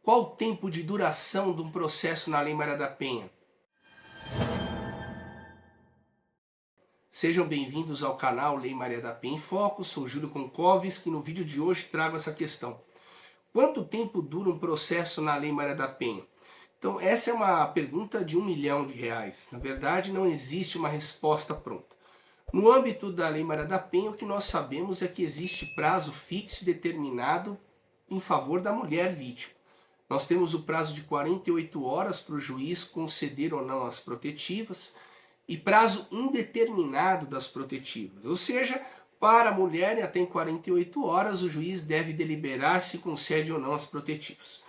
Qual o tempo de duração de um processo na Lei Maria da Penha? Sejam bem-vindos ao canal Lei Maria da Penha em Foco. Sou Júlio Konkovski e no vídeo de hoje trago essa questão. Quanto tempo dura um processo na Lei Maria da Penha? Então, essa é uma pergunta de R$1 milhão. Na verdade, não existe uma resposta pronta. No âmbito da Lei Maria da Penha, o que nós sabemos é que existe prazo fixo e determinado em favor da mulher vítima. Nós temos o prazo de 48 horas para o juiz conceder ou não as protetivas e prazo indeterminado das protetivas. Ou seja, para a mulher, até em 48 horas, o juiz deve deliberar se concede ou não as protetivas.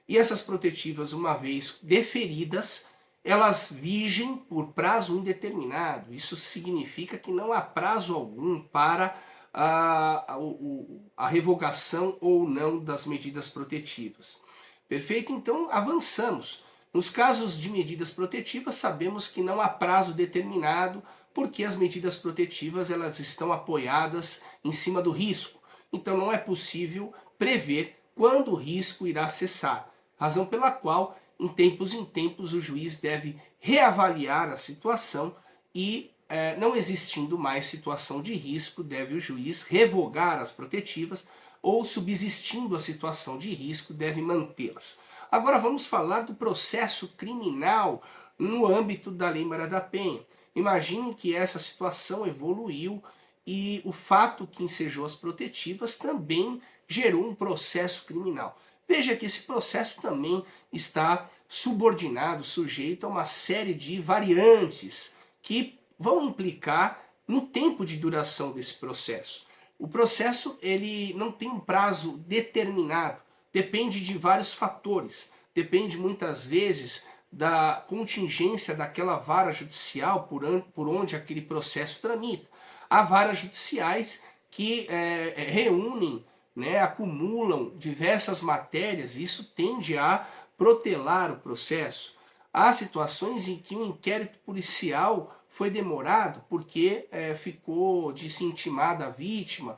E essas protetivas, uma vez deferidas, elas vigem por prazo indeterminado. Isso significa que não há prazo algum para a revogação ou não das medidas protetivas. Perfeito? Então avançamos. Nos casos de medidas protetivas, sabemos que não há prazo determinado, porque as medidas protetivas elas estão apoiadas em cima do risco. Então não é possível prever quando o risco irá cessar. Razão pela qual, em tempos, o juiz deve reavaliar a situação e, não existindo mais situação de risco, deve o juiz revogar as protetivas ou, subsistindo a situação de risco, deve mantê-las. Agora vamos falar do processo criminal no âmbito da Lei Maria da Penha. Imagine que essa situação evoluiu e o fato que ensejou as protetivas também gerou um processo criminal. Veja que esse processo também está subordinado, sujeito a uma série de variantes que vão implicar no tempo de duração desse processo. O processo ele não tem um prazo determinado, depende de vários fatores, depende muitas vezes da contingência daquela vara judicial por onde aquele processo tramita. Há varas judiciais que reúnem, acumulam diversas matérias, e isso tende a protelar o processo. Há situações em que um inquérito policial foi demorado porque ficou de se intimar da vítima,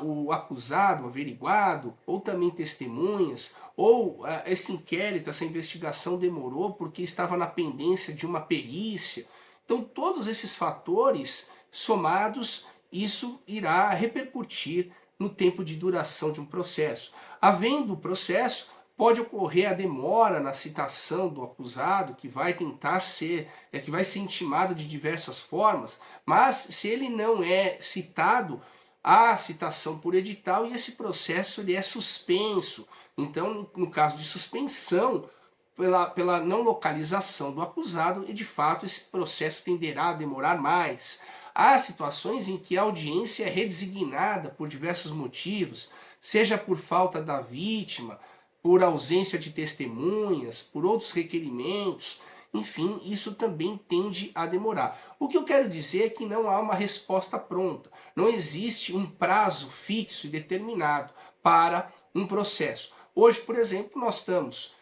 o acusado, o averiguado, ou também testemunhas, ou esse inquérito, essa investigação demorou porque estava na pendência de uma perícia. Então todos esses fatores somados, isso irá repercutir no tempo de duração de um processo. Havendo o processo, pode ocorrer a demora na citação do acusado, que vai tentar ser, que vai ser intimado de diversas formas, mas se ele não é citado, há citação por edital e esse processo ele é suspenso. Então, no caso de suspensão, pela não localização do acusado, e de fato esse processo tenderá a demorar mais. Há situações em que a audiência é redesignada por diversos motivos, seja por falta da vítima, por ausência de testemunhas, por outros requerimentos, enfim, isso também tende a demorar. O que eu quero dizer é que não há uma resposta pronta, não existe um prazo fixo e determinado para um processo. Hoje, por exemplo, nós estamos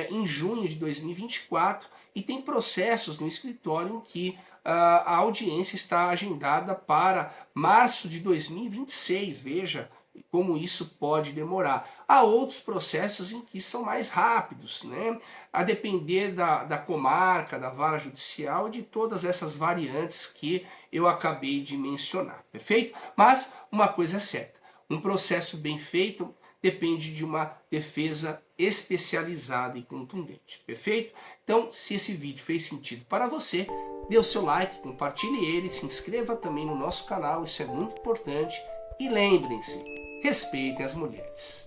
em junho de 2024 e tem processos no escritório em que a audiência está agendada para março de 2026, veja como isso pode demorar. Há outros processos em que são mais rápidos, a depender da comarca, da vara judicial e de todas essas variantes que eu acabei de mencionar, perfeito? Mas uma coisa é certa, um processo bem feito depende de uma defesa especializada e contundente, perfeito? Então, se esse vídeo fez sentido para você, dê o seu like, compartilhe ele, se inscreva também no nosso canal, isso é muito importante. E lembrem-se, respeitem as mulheres.